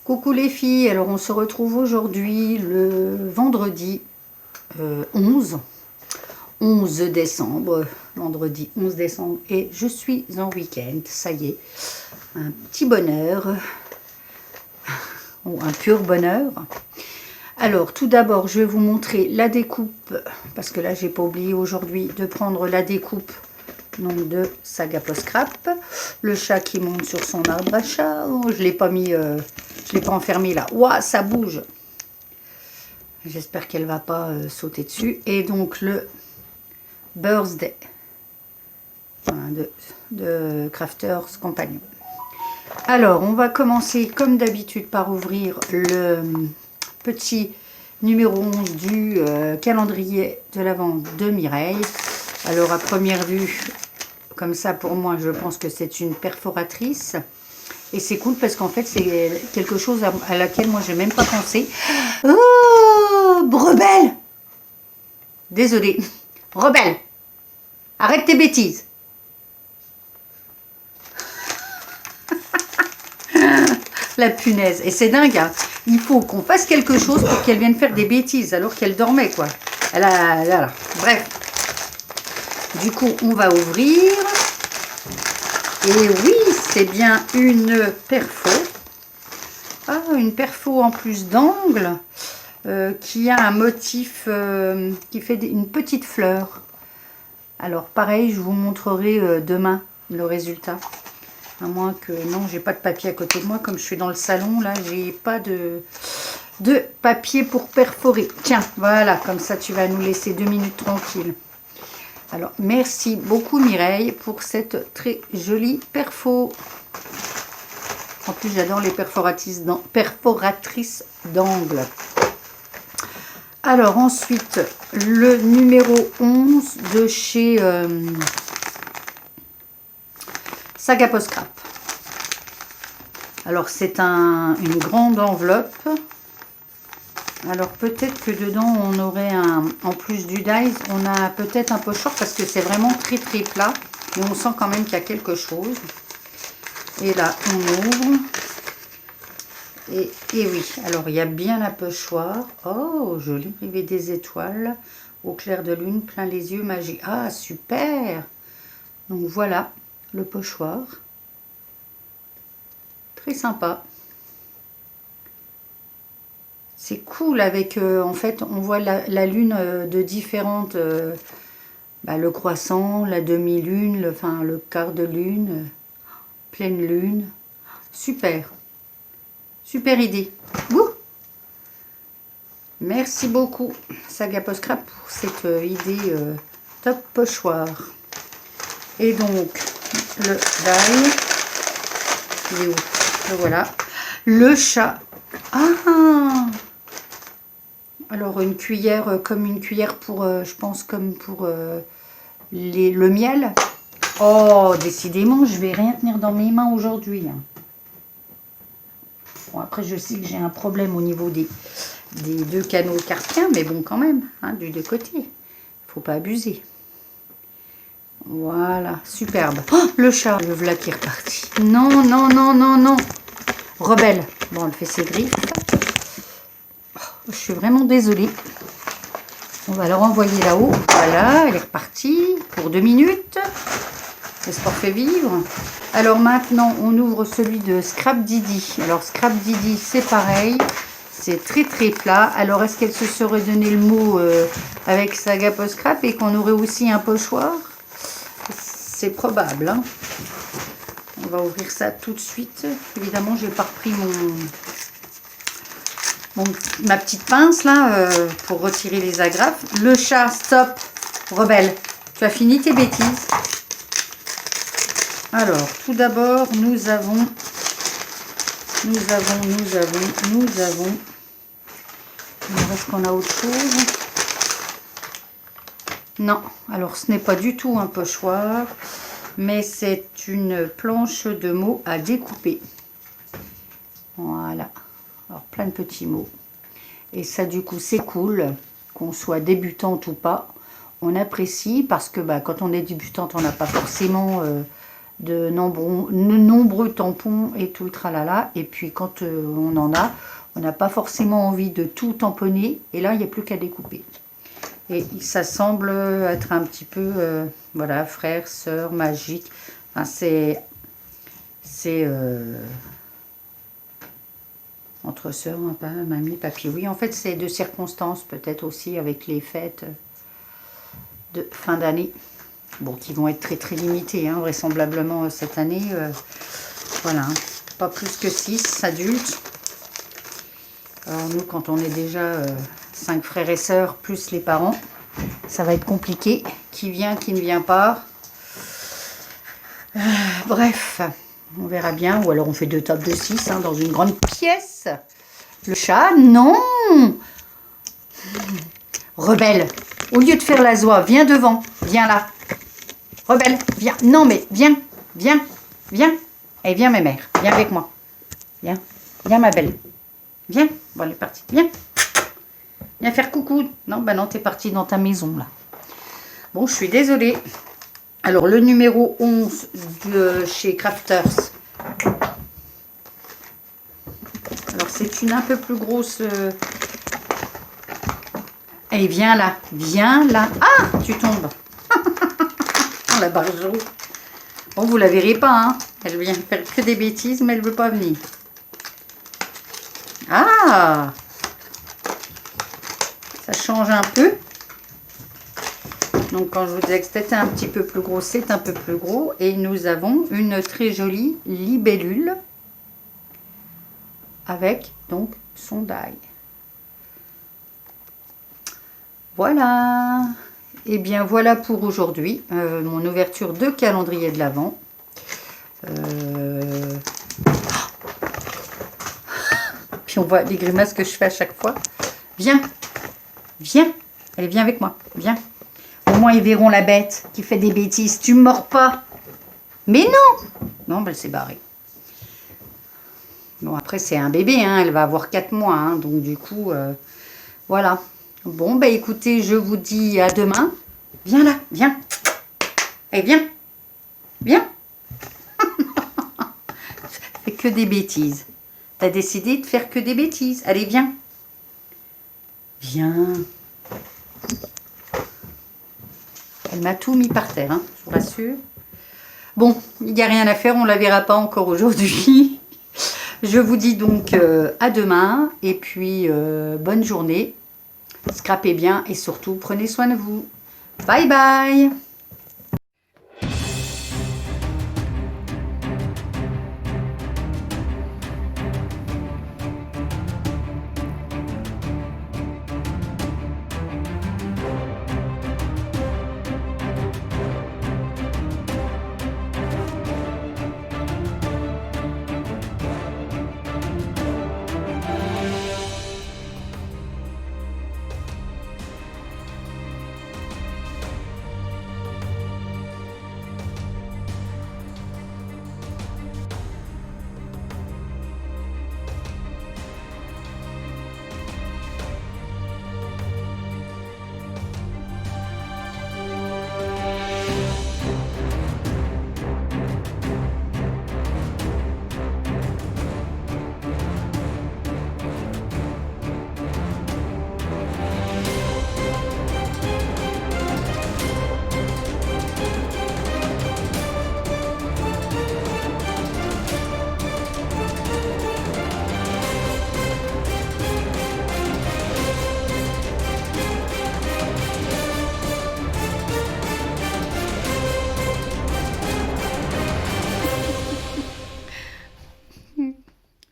Coucou les filles, alors on se retrouve aujourd'hui le vendredi 11 décembre, vendredi 11 décembre, et je suis en week-end, ça y est, un petit bonheur, ou un pur bonheur. Alors tout d'abord je vais vous montrer la découpe, parce que là j'ai pas oublié aujourd'hui de prendre la découpe donc de Saga Post Scrap. Le chat qui monte sur son arbre à chat. Oh, je l'ai pas mis, je l'ai pas enfermé là. Ouah, ça bouge. J'espère qu'elle va pas sauter dessus. Et donc le Birthday de Crafters Compagnon. Alors on va commencer comme d'habitude par ouvrir le petit numéro 11 du calendrier de l'Avent de Mireille. Alors à première vue, comme ça pour moi je pense que c'est une perforatrice. Et c'est cool parce qu'en fait c'est quelque chose à laquelle moi j'ai même pas pensé. Oh, rebelle! Désolée. Rebelle! Arrête tes bêtises! La punaise. Et c'est dingue, hein. Il faut qu'on fasse quelque chose pour qu'elle vienne faire des bêtises alors qu'elle dormait, quoi. Bref. Du coup, on va ouvrir. Et oui, c'est bien une perfo. Ah, une perfo en plus d'angle qui a un motif qui fait une petite fleur. Alors, pareil, je vous montrerai demain le résultat. À moins que... Non, j'ai pas de papier à côté de moi. Comme je suis dans le salon, là, j'ai pas de papier pour perforer. Tiens, voilà, comme ça, tu vas nous laisser 2 minutes tranquilles. Alors, merci beaucoup Mireille pour cette très jolie perfo. En plus, j'adore les perforatrices d'angle. Alors, ensuite, le numéro 11 de chez Saga Post Scrap. Alors, c'est une grande enveloppe. Alors peut-être que dedans on aurait en plus du dies, on a peut-être un pochoir parce que c'est vraiment très très plat. Mais on sent quand même qu'il y a quelque chose. Et là on ouvre. Et oui, alors il y a bien la pochoir. Oh, joli, rivet des étoiles. Au clair de lune, plein les yeux, magie. Ah, super! Donc voilà le pochoir. Très sympa. C'est cool avec, en fait, on voit la lune de différentes, le croissant, la demi-lune, le quart de lune, pleine lune. Super. Super idée. Ouh, merci beaucoup, Saga Post Scrap, pour cette idée top pochoir. Et donc, le die. Il est où? Le voilà. Le chat. Ah! Alors une cuillère, comme une cuillère pour, je pense comme pour le miel. Oh, décidément, je vais rien tenir dans mes mains aujourd'hui. Hein. Bon, après, je sais que j'ai un problème au niveau des 2 canaux carpiens, mais bon, quand même, hein, du 2 côtés. Il ne faut pas abuser. Voilà, superbe. Oh, le chat, le voilà qui est reparti. Non, non, non, non, non. Rebelle. Bon, elle fait ses griffes. Je suis vraiment désolée. On va le renvoyer là-haut. Voilà, elle est repartie pour 2 minutes. Le sport fait vivre. Alors maintenant, on ouvre celui de Scrap Didi. Alors Scrap Didi, c'est pareil. C'est très très plat. Alors est-ce qu'elle se serait donné le mot avec Saga Post Scrap et qu'on aurait aussi un pochoir? C'est probable. Hein. On va ouvrir ça tout de suite. Évidemment, je n'ai pas repris ma petite pince là pour retirer les agrafes. Le chat, stop, rebelle, tu as fini tes bêtises. Alors tout d'abord nous avons est-ce qu'on a autre chose? Non, alors ce n'est pas du tout un pochoir, mais c'est une planche de mots à découper. Voilà. Alors, plein de petits mots. Et ça, du coup, c'est cool, qu'on soit débutante ou pas. On apprécie parce que quand on est débutante, on n'a pas forcément de nombreux tampons et tout le tralala. Et puis quand on en a, on n'a pas forcément envie de tout tamponner. Et là, il n'y a plus qu'à découper. Et ça semble être un petit peu, voilà, frère, sœur, magique. Enfin, c'est entre sœurs, mamie, papy. Oui, en fait, c'est de circonstances, peut-être aussi avec les fêtes de fin d'année. Bon, qui vont être très très limitées, hein, vraisemblablement cette année. Voilà, hein, pas plus que 6 adultes. Alors nous, quand on est déjà 5 frères et sœurs, plus les parents, ça va être compliqué. Qui vient, qui ne vient pas. Bref, on verra bien. Ou alors on fait 2 tables de 6 hein, dans une grande pièce. Le chat, non. Rebelle, au lieu de faire la joie, viens devant, viens là. Rebelle, viens. Non mais viens, viens, viens. Et viens mes mères, viens avec moi. Viens, viens ma belle. Viens, bon elle est partie, viens. Viens faire coucou. Non, bah non, t'es partie dans ta maison là. Bon, je suis désolée. Alors, le numéro 11 de chez Crafters. Alors, c'est une un peu plus grosse. Allez, viens là. Viens là. Ah, tu tombes. Oh, la barjo. Bon, vous la verrez pas, hein. Elle vient faire que des bêtises, mais elle veut pas venir. Ah, ça change un peu. Donc, quand je vous disais que c'était un petit peu plus gros, c'est un peu plus gros. Et nous avons une très jolie libellule avec, donc, son die. Voilà. Et bien, voilà pour aujourd'hui. Mon ouverture de calendrier de l'Avent. Puis, on voit les grimaces que je fais à chaque fois. Viens. Viens. Allez, viens avec moi. Viens. Au moins, ils verront la bête qui fait des bêtises. Tu me mords pas. Mais non. Non, ben, elle s'est barrée. Bon, après, c'est un bébé. Hein, elle va avoir 4 mois. Hein, donc, du coup, voilà. Bon, ben, écoutez, je vous dis à demain. Viens là. Viens. Allez, viens. Viens. Fais que des bêtises. T'as décidé de faire que des bêtises. Allez, viens. Viens. Elle m'a tout mis par terre, hein, je vous rassure. Bon, il n'y a rien à faire, on ne la verra pas encore aujourd'hui. Je vous dis donc à demain. Et puis, bonne journée. Scrapez bien et surtout, prenez soin de vous. Bye bye.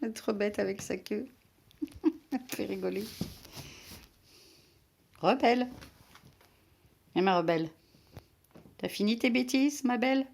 Elle est trop bête avec sa queue. Elle me fait rigoler. Rebelle. Et ma rebelle. T'as fini tes bêtises, ma belle?